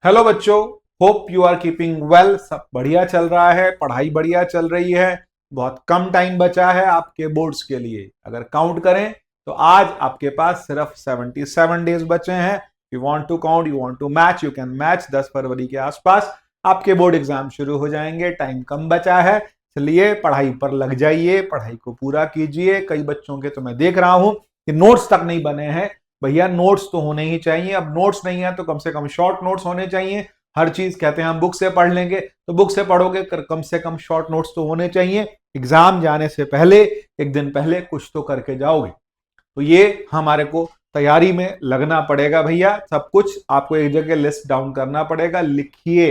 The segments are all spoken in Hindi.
हेलो बच्चों, hope you are keeping well. सब बढ़िया चल रहा है, पढ़ाई बढ़िया चल रही है। बहुत कम टाइम बचा है आपके बोर्ड्स के लिए। अगर काउंट करें तो आज आपके पास सिर्फ 77 डेज बचे हैं। You want to count, you want to match, you can match. 10 फरवरी के आसपास आपके बोर्ड एग्जाम शुरू हो जाएंगे। टाइम कम बचा है, इसलिए पढ़ाई पर लग जाइए, पढ़ाई को पूरा कीजिए। कई बच्चों के तो मैं देख रहा हूं कि नोट्स तक नहीं बने हैं। भैया नोट्स तो होने ही चाहिए। अब नोट्स नहीं है तो कम से कम शॉर्ट नोट्स होने चाहिए। हर चीज कहते हैं हम बुक से पढ़ लेंगे, तो बुक से पढ़ोगे कम से कम शॉर्ट नोट्स तो होने चाहिए। एग्जाम जाने से पहले एक दिन पहले कुछ तो करके जाओगे, तो ये हमारे को तैयारी में लगना पड़ेगा। भैया सब कुछ आपको एक जगह लिस्ट डाउन करना पड़ेगा। लिखिए,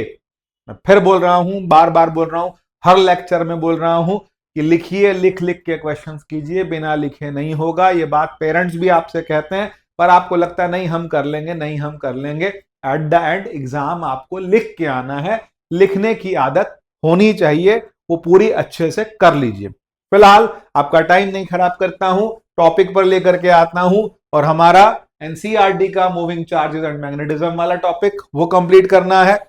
मैं फिर बोल रहा हूं, बार बार बोल रहा हूं, हर लेक्चर में बोल रहा हूं कि लिखिए, लिख लिख के क्वेश्चंस कीजिए। बिना लिखे नहीं होगा। ये बात पेरेंट्स भी आपसे कहते हैं, पर आपको लगता है नहीं हम कर लेंगे, नहीं हम कर लेंगे। एट द एंड एग्जाम आपको लिख के आना है। लिखने की आदत होनी चाहिए, वो पूरी अच्छे से कर लीजिए। फिलहाल आपका टाइम नहीं खराब करता हूं, टॉपिक पर लेकर के आता हूं। और हमारा एनसीईआरटी का मूविंग चार्जेस एंड मैग्नेटिज्म वाला टॉपिक वो कंप्लीट करना है।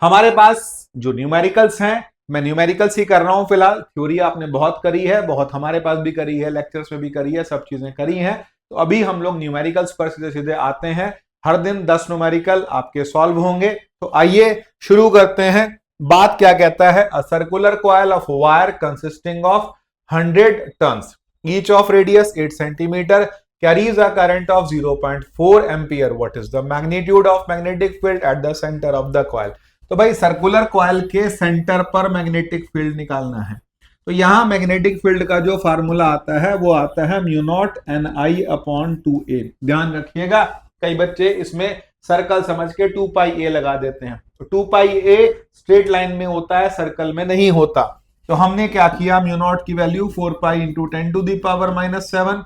हमारे पास जो न्यूमेरिकल्स हैं, मैं न्यूमेरिकल्स ही कर रहा हूं फिलहाल। थ्योरी आपने बहुत करी है, बहुत हमारे पास भी करी है, लेक्चर्स में भी करी है, सब चीजें करी हैं। तो अभी हम लोग न्यूमेरिकल्स पर सीधे सीधे आते हैं। हर दिन 10 न्यूमेरिकल आपके सॉल्व होंगे। तो आइए शुरू करते हैं। बात क्या कहता है? A circular coil of wire consisting of 100 turns, each of radius 8 centimetre, carries a current of 0.4 ampere. What is the magnitude of magnetic field at the center of the coil? तो भाई सर्कुलर कॉइल के सेंटर पर मैग्नेटिक फील्ड निकालना है। तो यहां मैग्नेटिक फील्ड का जो फार्मूला आता है वो आता है mu not an I upon 2a। ध्यान रखिएगा, कई बच्चे इसमें सर्कल समझ के 2 पाई ए लगा देते हैं। तो 2 पाई ए स्ट्रेट लाइन में होता है, सर्कल में नहीं होता। तो हमने क्या किया, म्यू नॉट की value 4 pi into 10 to the power -7,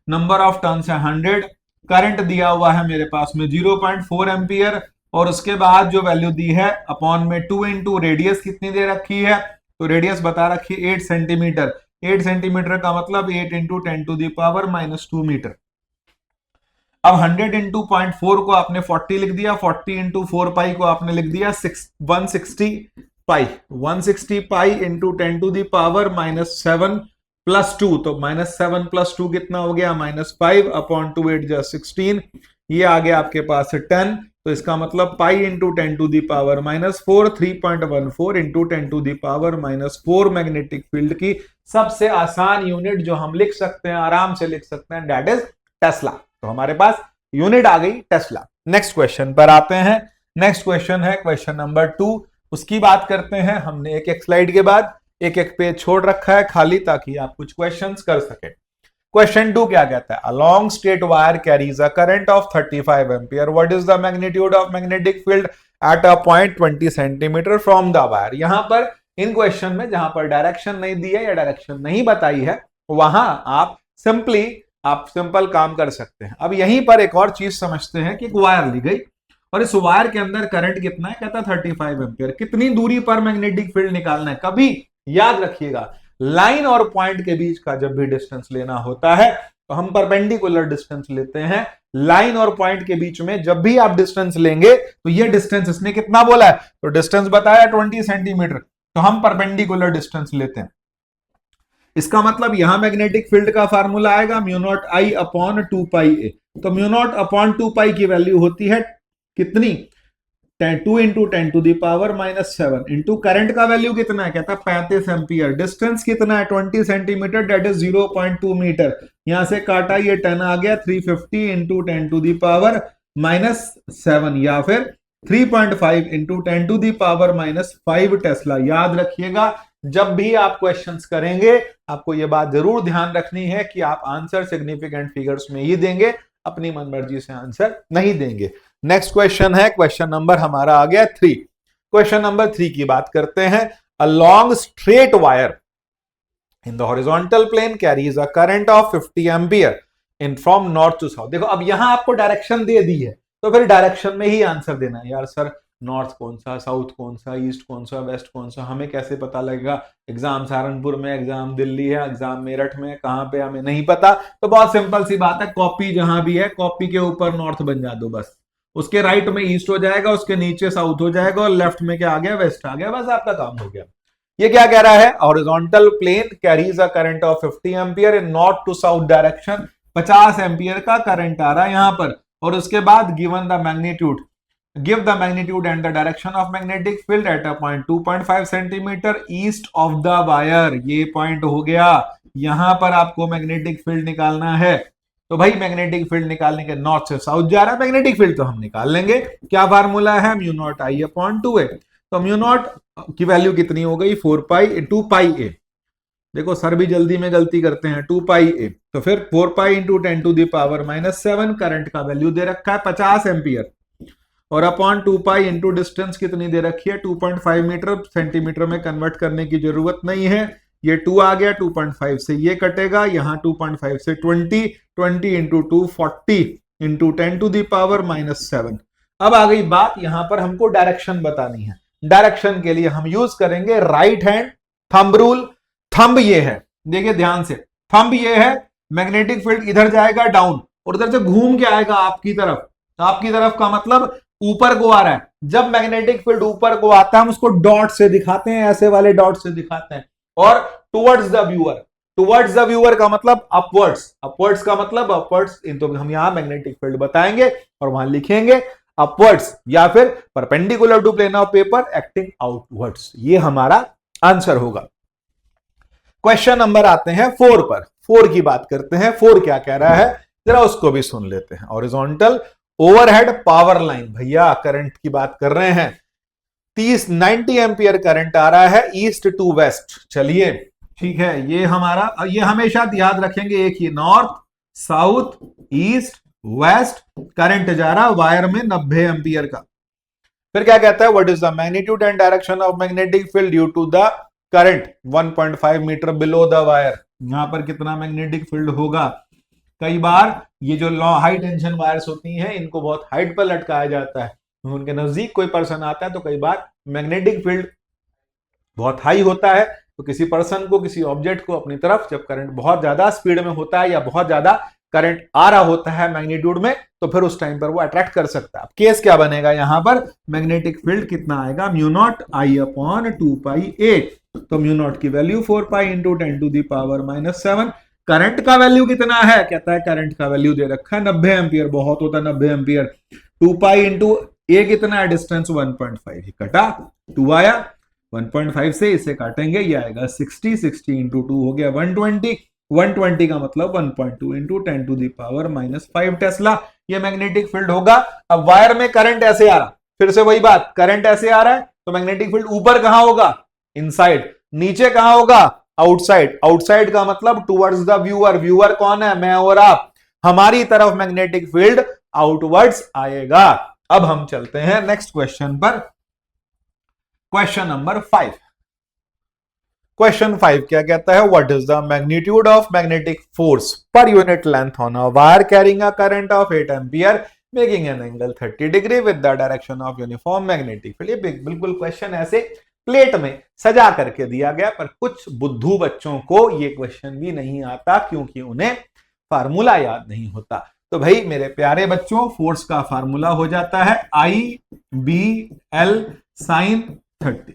number of turns है 100, करंट दिया हुआ है मेरे पास में 0.4 एम्पियर, और उसके बाद जो वैल्यू दी है अपॉन में 2 इंटू रेडियस कितनी दे रखी है, तो रेडियस बता रखी है 8 सेंटीमीटर। 8 सेंटीमीटर का मतलब 8 into 10 to the power -2 metre. अब 100 इंटू 0.4 को आपने 40 लिख दिया, 40 इंटू 4 पाई को आपने लिख दिया 160 pi. 160 pi into 10 to the power -7 +2, तो -7 + 2 कितना हो गया, -5 अपॉन 2 8 जा 16। ये आ गया आपके पास 10। तो इसका मतलब pi into 10 to the power -4, 3.14 into 10 to the power -4 magnetic field की सबसे आसान यूनिट जो हम लिख सकते हैं, आराम से लिख सकते हैं, दैट इज टेस्ला। तो हमारे पास यूनिट आ गई टेस्ला। नेक्स्ट क्वेश्चन पर आते हैं। नेक्स्ट क्वेश्चन है क्वेश्चन नंबर 2। उसकी बात करते हैं। हमने एक एक स्लाइड के बाद एक एक पेज छोड़ रखा है खाली, ताकि आप कुछ क्वेश्चंस कर सके। क्वेश्चन 2 क्या कहता है? अ long straight wire carries a current of 35 ampere. What is the magnitude of magnetic field at a point 20 centimetre from the wire. यहां पर इन क्वेश्चन में जहां पर डायरेक्शन नहीं दी है या डायरेक्शन नहीं बताई है, वहां आप सिंपल काम कर सकते हैं। अब यहीं पर एक और चीज समझते हैं कि एक वायर ली गई और इस वायर के अंदर करंट कितना है, कहता 35 एम्पियर। कितनी दूरी पर मैग्नेटिक फील्ड निकालना है? कभी याद रखिएगा, लाइन और पॉइंट के बीच का जब भी डिस्टेंस लेना होता है तो हम परपेंडिकुलर डिस्टेंस लेते हैं। लाइन और पॉइंट के बीच में जब भी आप डिस्टेंस लेंगे तो ये डिस्टेंस इसने कितना बोला है, तो डिस्टेंस बताया 20 सेंटीमीटर, तो हम परपेंडिकुलर डिस्टेंस लेते हैं। इसका मतलब यहां मैग्नेटिक फील्ड का फार्मूला आएगा म्यू नॉट आई अपॉन 2 पाई ए। तो म्यू नॉट अपॉन 2 पाई की वैल्यू होती है कितनी, 2 into 10 to the power -7 into current का वैल्यू कितना है, कहता है 35 एम्पियर। डिस्टेंस कितना है, 20 सेंटीमीटर, दैट इज 0.2 मीटर। यहां से काटा, ये 10 आ गया, 350 इंटू 10 टू दी पावर -7, या फिर 3.5 into 10 to the power -5 tesla. याद रखिएगा, जब भी आप क्वेश्चंस करेंगे आपको यह बात जरूर ध्यान रखनी है कि आप आंसर सिग्निफिकेंट फिगर्स में ही देंगे, अपनी मनमर्जी से आंसर नहीं देंगे। नेक्स्ट क्वेश्चन है, क्वेश्चन नंबर हमारा आ गया 3। क्वेश्चन नंबर 3 की बात करते हैं। A long straight wire in the horizontal plane carries a current of 50 ampere in from north to south. देखो अब यहां आपको डायरेक्शन दे दी है, तो फिर डायरेक्शन में ही आंसर देना है। यार सर नॉर्थ कौन सा, साउथ कौन सा, ईस्ट कौन सा, वेस्ट कौन सा, हमें कैसे पता लगेगा? एग्जाम सहारनपुर में, एग्जाम दिल्ली है, एग्जाम मेरठ में, कहां पे हमें नहीं पता। तो बहुत सिंपल सी बात है, कॉपी जहां भी है कॉपी के ऊपर नॉर्थ बन जा दो बस। उसके राइट में ईस्ट हो जाएगा, उसके नीचे साउथ हो जाएगा और लेफ्ट में क्या आ गया, वेस्ट आ गया, बस आपका काम हो गया। ये क्या कह रहा है, horizontal plane carries a current of 50 ampere in north to south direction, 50 ampere का करंट आ रहा है यहां पर, और उसके बाद given the magnitude, give the magnitude and the direction of magnetic field at a point 2.5 centimetre east of the wire. ये पॉइंट हो गया, यहां पर आपको मैग्नेटिक फील्ड निकालना है। तो भाई मैग्नेटिक फील्ड निकालने के, नॉर्थ से साउथ जा रहा है मैग्नेटिक फील्ड, तो हम निकाल लेंगे। क्या फार्मूला है, mu naught I upon 2a। तो म्यू नॉट की वैल्यू कितनी हो गई, 4 पाई 2 पाई a। देखो सर भी जल्दी में गलती करते हैं, 2 पाई a, तो फिर 4 pi into 10 to the power -7। Current का वैल्यू दे रखा है 50 एम्पियर, और अपॉन 2 पाई इंटू डिस्टेंस कितनी दे रखी है, 2.5 मीटर, सेंटीमीटर में कन्वर्ट करने की जरूरत नहीं है। ये 2 आ गया, 2.5 से ये कटेगा, यहां 2.5 से 20 into 2 40 into 10 to the power -7। अब आ गई बात, यहां पर हमको डायरेक्शन बतानी है। डायरेक्शन के लिए हम यूज करेंगे right hand thumb rule. Thumb ये है, देखिए ध्यान से, थंब ये है, मैग्नेटिक फील्ड इधर जाएगा डाउन, और उधर से घूम के आएगा आपकी तरफ। आपकी तरफ का मतलब ऊपर को आ रहा है। जब मैग्नेटिक फील्ड ऊपर को आता है हम उसको डॉट से दिखाते हैं, ऐसे वाले डॉट से दिखाते हैं। और towards the viewer, towards the viewer का मतलब अपवर्ड्स, अपवर्ड्स का मतलब अपवर्ड्स, तो हम यहां मैग्नेटिक फील्ड बताएंगे और वहां लिखेंगे अपवर्ड्स, या फिर perpendicular to plane of paper acting outwards. ये हमारा आंसर होगा। क्वेश्चन नंबर आते हैं 4 पर। 4 की बात करते हैं। 4 क्या कह रहा है, जरा उसको भी सुन लेते हैं। हॉरिजॉन्टल ओवरहेड पावर लाइन, भैया करंट की बात कर रहे हैं। 90 एम्पियर करंट आ रहा है ईस्ट टू वेस्ट। चलिए ठीक है, ये हमारा, ये हमेशा याद रखेंगे एक ही, north south east west, current जा रहा वायर में 90 एम्पियर का। फिर क्या कहता है, what is the magnitude and direction of magnetic field due to the current 1.5 metre below the wire. यहां पर कितना मैग्नेटिक फील्ड होगा। कई बार ये जो हाई टेंशन वायर्स होती हैं, इनको बहुत हाइट पर लटकाया जाता है, उनके नजदीक कोई पर्सन आता है तो कई बार मैग्नेटिक फील्ड बहुत हाई होता है, तो किसी पर्सन को, किसी ऑब्जेक्ट को अपनी तरफ, जब करंट बहुत ज्यादा स्पीड में होता है या बहुत ज्यादा करंट आ रहा होता है मैग्नीट्यूड में, तो फिर उस टाइम पर वो अट्रैक्ट कर सकता है। केस क्या बनेगा, यहां पर मैग्नेटिक फील्ड कितना आएगा, mu naught I upon 2 pi a। तो म्यू नॉट की value 4 pi into 10 to the power -7। Current का वैल्यू कितना है, कहता है करंट का वैल्यू दे रखा है 90 एम्पियर, बहुत होता है 90 एम्पियर। 2 पाई इंटू a कितना है, डिस्टेंस 1.5, कटा 2 आया, 1.5 से इसे काटेंगे, ये आएगा 60, 60 इंटू 2 हो गया 120, 120 का मतलब 1.2 into 10 to the power -5 tesla. ये मैग्नेटिक फील्ड होगा। अब वायर में करंट ऐसे आ रहा, फिर से वही बात, करंट ऐसे आ रहा है तो मैग्नेटिक फील्ड ऊपर कहां होगा, इनसाइड, नीचे कहां होगा, आउटसाइड। आउटसाइड का मतलब टुवर्ड्स द व्यूअर। व्यूअर कौन है, मैं और आप, हमारी तरफ मैग्नेटिक फील्ड आउटवर्ड्स आएगा। अब हम चलते हैं नेक्स्ट क्वेश्चन पर, क्वेश्चन नंबर 5। क्वेश्चन 5 क्या कहता है, what is the magnitude of magnetic force per unit length on a wire carrying a current of 8 ampere making an angle 30 degree with the direction of uniform magnetic field. ये बिल्कुल क्वेश्चन ऐसे प्लेट में सजा करके दिया गया, पर कुछ बुद्धू बच्चों को ये क्वेश्चन भी नहीं आता क्योंकि उन्हें फार्मूला याद नहीं होता। तो भाई मेरे प्यारे बच्चों, फोर्स का फार्मूला हो जाता है IBL sin 30।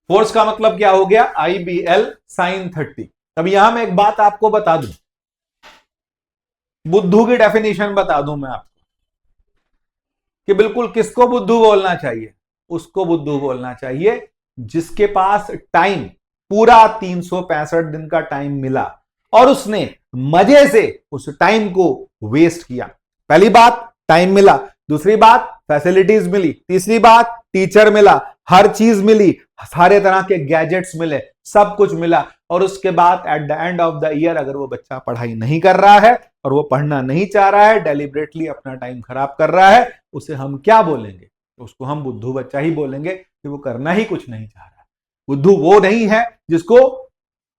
फोर्स का मतलब क्या हो गया, IBL sin 30। अब यहां मैं एक बात आपको बता दूं, बुद्धू की डेफिनेशन बता दूं मैं आपको, कि बिल्कुल किसको बुद्धू बोलना चाहिए, उसको बुद्धू बोलना चाहिए जिसके पास टाइम पूरा 365 दिन का टाइम मिला और उसने मजे से उस टाइम को वेस्ट किया। पहली बात टाइम मिला, दूसरी बात फैसिलिटीज मिली, तीसरी बात टीचर मिला, हर चीज मिली, सारे तरह के गैजेट्स मिले, सब कुछ मिला, और उसके बाद at the end of the year अगर वो बच्चा पढ़ाई नहीं कर रहा है और वो पढ़ना नहीं चाह रहा है, डेलिबरेटली अपना टाइम खराब कर रहा है, उसे हम क्या बोलेंगे, उसको हम बुद्धू बच्चा ही बोलेंगे कि वो करना ही कुछ नहीं चाह रहा। बुद्धू वो नहीं है जिसको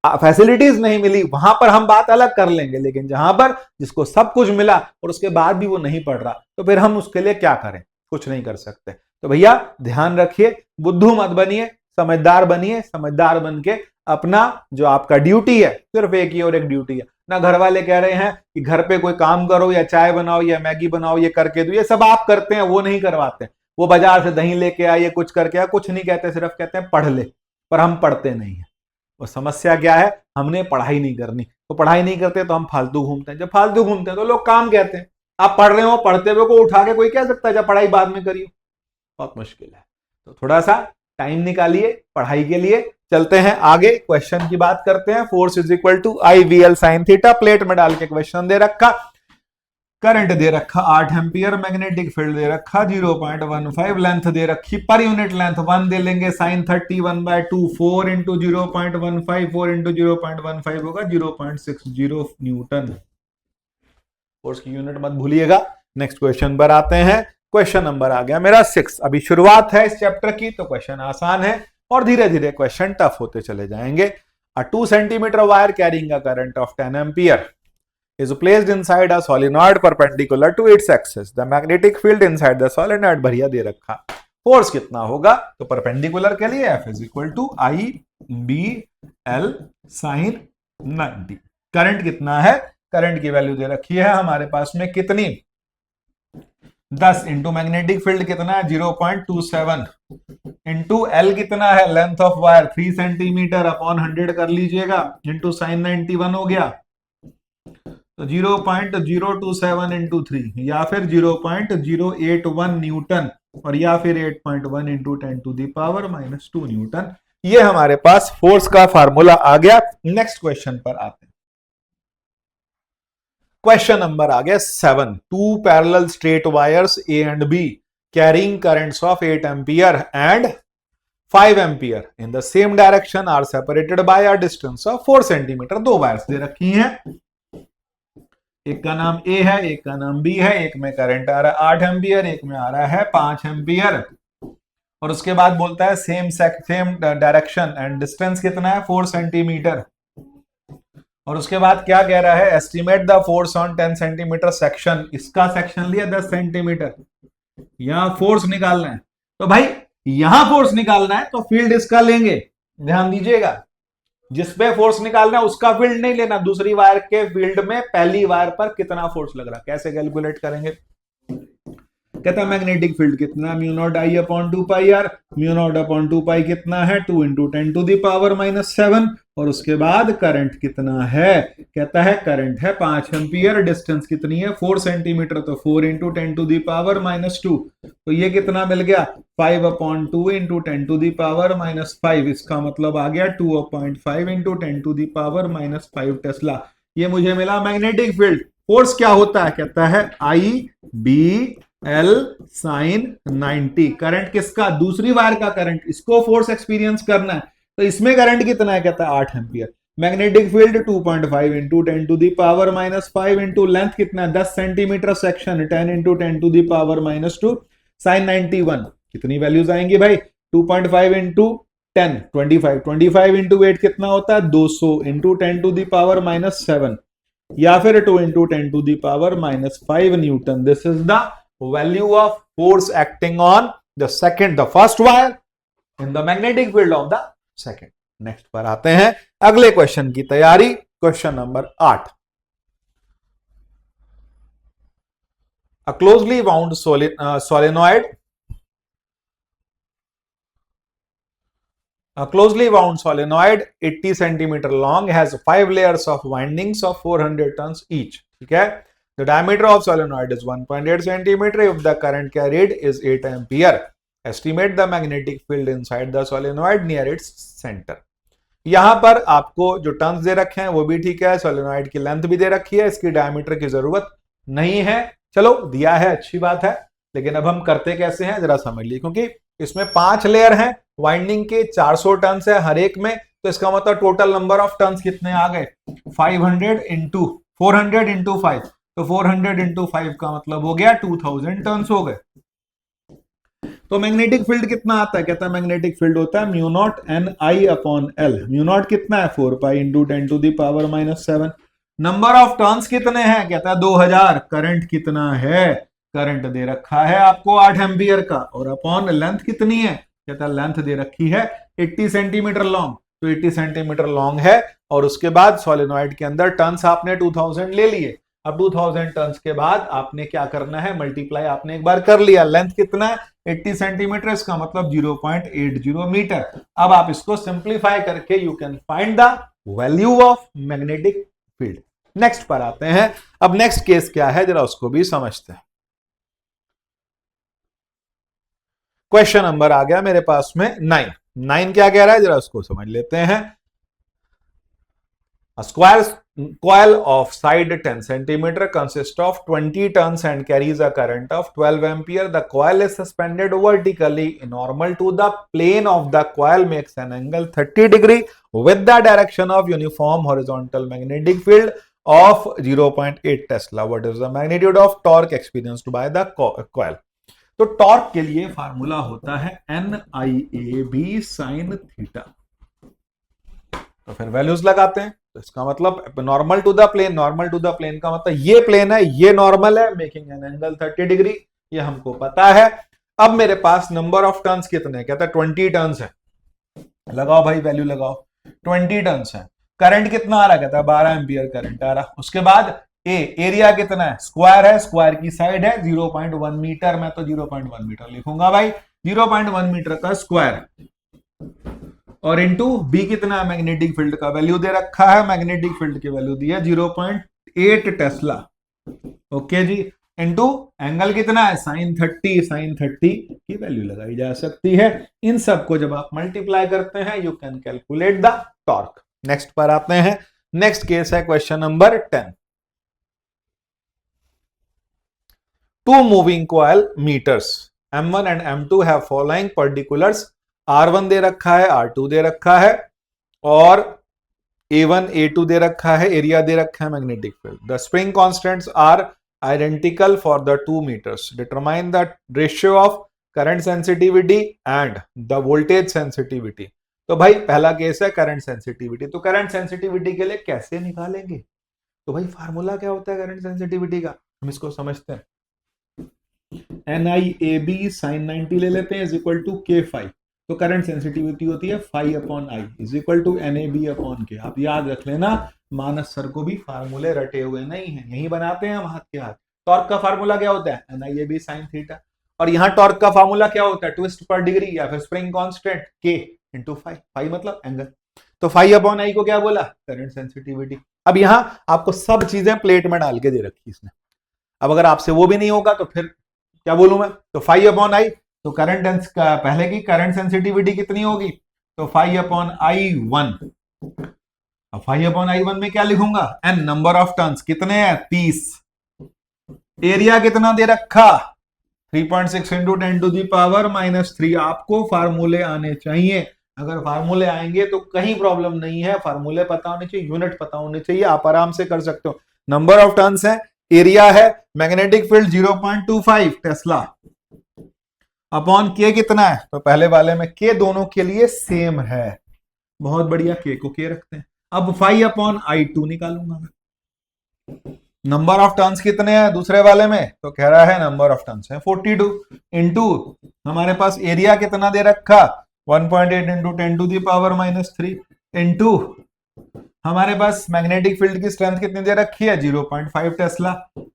फैसिलिटीज नहीं मिली, वहां पर हम बात अलग कर लेंगे, लेकिन जहां पर जिसको सब कुछ मिला और उसके बाद भी वो नहीं पढ़ रहा, तो फिर हम उसके लिए क्या करें, कुछ नहीं कर सकते। तो भैया ध्यान रखिए, बुद्धू मत बनिए, समझदार बनिए, समझदार बन के अपना जो आपका ड्यूटी है, सिर्फ एक ही और एक ड्यूटी है ना। घर वाले कह रहे हैं कि घर पे कोई काम करो या चाय बनाओ या मैगी बनाओ, ये करके दो, ये सब आप करते हैं, वो नहीं करवाते। वो बाजार से दही लेके आए, कुछ करके आए, कुछ नहीं कहते, सिर्फ कहते हैं पढ़ ले, पर हम पढ़ते नहीं है। और समस्या क्या है, हमने पढ़ाई नहीं करनी, तो पढ़ाई नहीं करते तो हम फालतू घूमते हैं। जब फालतू घूमते हैं तो लोग काम कहते हैं। आप पढ़ रहे हो, पढ़ते हुए को उठा के कोई कह सकता है जब पढ़ाई बाद में करियो? बहुत मुश्किल है। तो थोड़ा सा टाइम निकालिए पढ़ाई के लिए। चलते हैं आगे, क्वेश्चन की बात करते हैं। Force is equal to I V L sine theta, plate में डाल के क्वेश्चन दे रखा, करंट दे रखा 8 एम्पियर, मैग्नेटिक फील्ड दे रखा 0.15, लेंथ दे रखी पर यूनिट लेंथ 1 दे लेंगे, साइन 31/2, 4 इंटू 0.15, 4 इंटू 0.15 होगा 0.60 न्यूटन। फोर्स की यूनिट मत भूलिएगा। नेक्स्ट क्वेश्चन पर आते हैं। क्वेश्चन नंबर आ गया मेरा 6। अभी शुरुआत है इस चैप्टर की, तो क्वेश्चन आसान है और धीरे धीरे क्वेश्चन टफ होते चले जाएंगे। अ 2 centimetre wire carrying a current of 10 ampere is placed inside a solenoid perpendicular to its axis. The magnetic field inside the solenoid बढ़िया दे रखा। फोर्स कितना होगा, तो परपेंडिकुलर के लिए F is equal to I B L sine 90। Current कितना है, करंट की वैल्यू दे रखी है हमारे पास में कितनी, 10 इंटू मैग्नेटिक फील्ड कितना है 0.27 इंटू एल कितना है, length of wire 3 centimetre upon 100 कर लीजिएगा, इंटू साइन 91 हो गया, तो 0.027 इंटू 3 या फिर 0.081 न्यूटन, और या फिर 8.1 इंटू 10⁻⁻² न्यूटन। ये हमारे पास फोर्स का फार्मूला आ गया। नेक्स्ट क्वेश्चन पर आते हैं। क्वेश्चन नंबर आ गया 7। 2 parallel straight wires A and B carrying currents of 8 ampere and 5 ampere in the same direction are separated by a distance of 4 centimetre. दो वायर्स दे रखी हैं, एक का नाम ए है, एक का नाम बी है। एक में करंट आ रहा है 8 एम्पियर, एक में आ रहा है 5 एम्पियर, और उसके बाद बोलता है सेम डायरेक्शन एंड डिस्टेंस कितना है 4 सेंटीमीटर। और उसके बाद क्या कह रहा है, estimate the force on 10 centimetre section. इसका सेक्शन लिया 10 सेंटीमीटर, यहां फोर्स निकालना है। तो भाई यहां फोर्स निकालना है तो फील्ड इसका लेंगे, ध्यान दीजिएगा, जिसपे फोर्स निकालना है उसका फील्ड नहीं लेना, दूसरी वायर के फील्ड में पहली वायर पर कितना फोर्स लग रहा है। कैसे कैलकुलेट करेंगे, कहता है मैग्नेटिक फील्ड कितना, mu naught I upon 2 pi R, mu naught upon 2 pi कितना है 2 इंटू 10⁻⁻7, और उसके बाद करंट कितना है, कहता है करंट है 5 एम्पियर, डिस्टेंस कितनी है 4 सेंटीमीटर, तो 4 इंटू 10⁻⁻², तो ये कितना मिल गया 5/2 इंटू 10⁻⁻5, इसका मतलब आ गया 2.5 इंटू 10⁻⁻5 टेस्ला। ये मुझे मिला मैग्नेटिक फील्ड। फोर्स क्या होता है, कहता है आई बी एल साइन 90। करंट किसका, दूसरी वायर का करंट, इसको फोर्स एक्सपीरियंस करना है, तो इसमें करंट कितना है, कहता है 8 ampere. Magnetic field 2.5 into 10⁻⁻5 into length कितना है 10 सेंटीमीटर सेक्शन, 10 इंटू 10⁻⁻2 साइन 91। कितनी वैल्यूज आएंगी भाई, 2.5 इंटू 10 25 इंटू 8 कितना होता है 200 इंटू 10⁻⁻7, या फिर 2 into 10⁻⁻5 Newton. This is the value of force acting on the first wire in the magnetic field of the second. Next पर आते हैं अगले क्वेश्चन की तैयारी। Question number 8। A closely wound solenoid A closely wound solenoid 80 centimeter long has 5 layers of windings of 400 turns each. ठीक है, the diameter of solenoid is 1.8 centimeter if the current carried is 8 ampere. Estimate the magnetic field inside the solenoid near its center. यहां पर आपको जो टर्न्स दे रखे हैं वो भी ठीक है, सोलेनॉइड की लेंथ भी दे रखी है, इसकी डायमीटर की जरूरत नहीं है। चलो दिया है, अच्छी बात है, लेकिन अब हम करते कैसे हैं जरा समझ लीजिए। क्योंकि इसमें 5 लेयर हैं वाइंडिंग के, 400 टर्न्स है हर एक में, तो इसका मतलब टोटल नंबर ऑफ टर्न्स कितने आ गए 500 इंटू 400 इंटू 5, तो 400 इंटू 5 का मतलब हो गया 2000 टर्न्स हो गए। तो मैग्नेटिक फील्ड कितना आता है, कहता है मैग्नेटिक फील्ड होता है mu not an I upon L. Mu naught कितना है 4 pi into 10⁻⁻7। Number of turns कितने हैं, कहता है 2000। करंट कितना है, करंट दे रखा है आपको 8 एम्पियर का, और अपॉन लेंथ कितनी है, कहता है लेंथ दे रखी है 80 सेंटीमीटर लॉन्ग। तो 80 सेंटीमीटर लॉन्ग है। और उसके बाद सोलेनॉइड के अंदर टर्न्स आपने 2000 ले लिए। अब 2000 टर्न्स के बाद आपने क्या करना है, मल्टीप्लाई आपने एक बार कर लिया। लेंथ कितना है, 80 सेंटीमीटर, इसका मतलब 0.80 मीटर। अब आप इसको सिंप्लीफाई करके you can find the value of magnetic field. Next पर आते हैं। अब नेक्स्ट केस क्या है, जरा उसको भी समझते हैं। क्वेश्चन नंबर आ गया मेरे पास में 9 क्या कह रहा है, जरा उसको समझ लेते हैं। A square coil of side 10 centimeter consists of 20 turns and carries a current of 12 ampere. The coil is suspended vertically normal to the plane of the coil makes an angle 30 degree with the direction of uniform horizontal magnetic field of 0.8 Tesla. What is the magnitude of torque experienced by the coil? तो टॉर्क के लिए फार्मूला होता है NIAB sin थीटा। तो फिर वैल्यूज लगाते हैं। तो इसका मतलब normal to the plane, normal to the plane का मतलब ये प्लेन है, ये नॉर्मल है, मेकिंग एन एंगल 30 डिग्री, ये हमको पता है। अब मेरे पास नंबर ऑफ टर्न्स कितने, कहता है 20 टर्न्स है। लगाओ भाई वैल्यू लगाओ, 20 टर्न्स है। करंट कितना आ रहा, कहता है 12 एम्पियर करंट आ रहा। उसके बाद एरिया कितना है, स्क्वायर है, स्क्वायर की साइड है 0.1 मीटर, मैं तो 0.1 मीटर लिखूंगा भाई, 0.1 मीटर का स्क्वायर। और इनटू बी कितना है, मैग्नेटिक फील्ड का वैल्यू दे रखा है, मैग्नेटिक फील्ड की वैल्यू दी है 0.8 टेस्ला। ओके जी, इनटू एंगल कितना है साइन 30, साइन 30 की वैल्यू लगाई जा सकती है। इन सबको जब आप मल्टीप्लाई करते हैं you can calculate the torque. Next पर आते हैं। नेक्स्ट केस है question number 10। Two moving coil meters M1 and M2 have following particulars. R1 दे रखा है, R2 दे रखा है, और A1 A2 दे रखा है, एरिया दे रखा है, magnetic field. The spring constants are identical for the two meters. Determine the ratio of current sensitivity and the voltage sensitivity. तो भाई पहला केस है करंट सेंसिटिविटी। तो करंट सेंसिटिविटी के लिए कैसे निकालेंगे, तो भाई फार्मूला क्या होता है करंट सेंसिटिविटी का, हम इसको समझते हैं। NIAB sin 90 ले लेते हैं इज इक्वल टू K5। तो करंट सेंसिटिविटी होती है phi upon I is equal to NAB upon K। आप याद रख लेना, मानस सर को भी फार्मूले रटे हुए नहीं है, यही बनाते हैं हम हाथ के हाथ। टॉर्क का फार्मूला क्या होता है, NIAB sin थीटा। और यहाँ टॉर्क का फार्मूला क्या होता है, ट्विस्ट पर डिग्री या फिर spring constant K into phi. Phi मतलब एंगल। तो phi अपॉन I को क्या बोला, करंट सेंसिटिविटी। अब यहाँ आपको सब चीजें प्लेट में डाल के दे रखी इसने। अब अगर आपसे वो भी नहीं होगा तो फिर क्या बोलूं मैं, तो phi अपॉन I, तो करंट पहले की करंट सेंसिटिविटी कितनी होगी, तो phi अपॉन I1। अब phi अपॉन I1 में क्या लिखूंगा, n नंबर ऑफ टर्न्स कितने हैं 30। एरिया कितना दे रखा 3.6 इंटू 10 टू दी पावर -3। आपको फार्मूले आने चाहिए, अगर फार्मूले आएंगे तो कहीं प्रॉब्लम नहीं है। फार्मूले पता होने चाहिए, यूनिट पता होने चाहिए, आप आराम से कर सकते हो। नंबर ऑफ टर्न्स है, एरिया है, मैग्नेटिक फील्ड 0.25 टेस्ला, अपॉन के कितना है, तो पहले वाले में के दोनों के लिए सेम है। बहुत बढ़िया, के को के रखते हैं। अब phi अपॉन I2 निकालूंगा मैं। नंबर ऑफ टर्न्स कितने हैं दूसरे वाले में, तो कह रहा है नंबर ऑफ टर्न्स है 42 इंटू हमारे पास एरिया कितना दे रखा 1.8 into 10 to the power -3 into हमारे पास मैग्नेटिक फील्ड की स्ट्रेंथ कितनी दे रखी है 0.5 टेस्ला,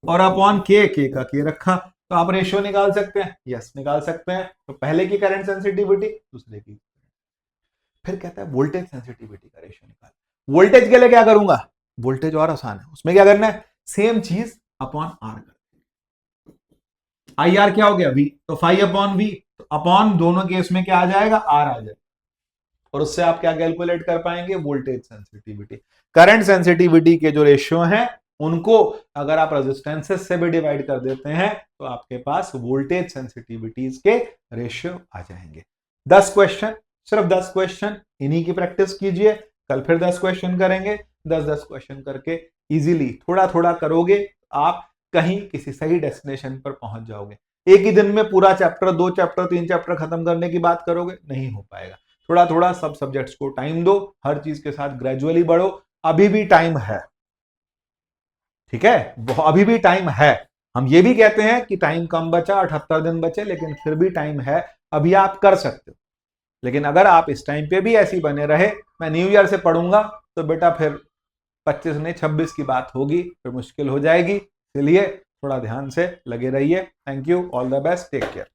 और अपॉन के का के रखा। तो आप रेशियो निकाल सकते हैं, यस निकाल सकते हैं। तो पहले की करंट सेंसिटिविटी, दूसरे की। फिर कहता है वोल्टेज सेंसिटिविटी का रेशियो निकाल। वोल्टेज के लिए क्या करूंगा, वोल्टेज और आसान है, उसमें क्या करना है, सेम चीज अपॉन आर कर। आई आर क्या हो गया V, तो phi अपॉन V, तो अपॉन दोनों केस में क्या आ जाएगा, आर आ जाएगा। और उससे आप क्या कैलकुलेट कर पाएंगे, वोल्टेज सेंसिटिविटी। करंट सेंसिटिविटी के जो रेशियो हैं उनको अगर आप रेजिस्टेंसेस से भी डिवाइड कर देते हैं तो आपके पास वोल्टेज सेंसिटिविटीज के रेशियो आ जाएंगे। 10 क्वेश्चन, सिर्फ 10 क्वेश्चन, इन्हीं की प्रैक्टिस कीजिए। कल फिर 10 क्वेश्चन करेंगे। 10-10 क्वेश्चन करके इजीली थोड़ा थोड़ा करोगे, आप कहीं किसी सही डेस्टिनेशन पर पहुंच जाओगे। एक ही दिन में पूरा चैप्टर, 2 चैप्टर, 3 चैप्टर खत्म करने की बात करोगे, नहीं हो पाएगा। थोड़ा थोड़ा सब सब्जेक्ट्स को टाइम दो, हर चीज के साथ ग्रेजुअली बढ़ो। अभी भी टाइम है, ठीक है, अभी भी टाइम है। हम ये भी कहते हैं कि टाइम कम बचा, 78 दिन बचे, लेकिन फिर भी टाइम है, अभी आप कर सकते हो। लेकिन अगर आप इस टाइम पे भी ऐसी बने रहे, मैं न्यू ईयर से पढ़ूंगा, तो बेटा फिर 25 नहीं 26 की बात होगी, फिर मुश्किल हो जाएगी। इसलिए थोड़ा ध्यान से लगे रहिए। Thank you, all the best, take care.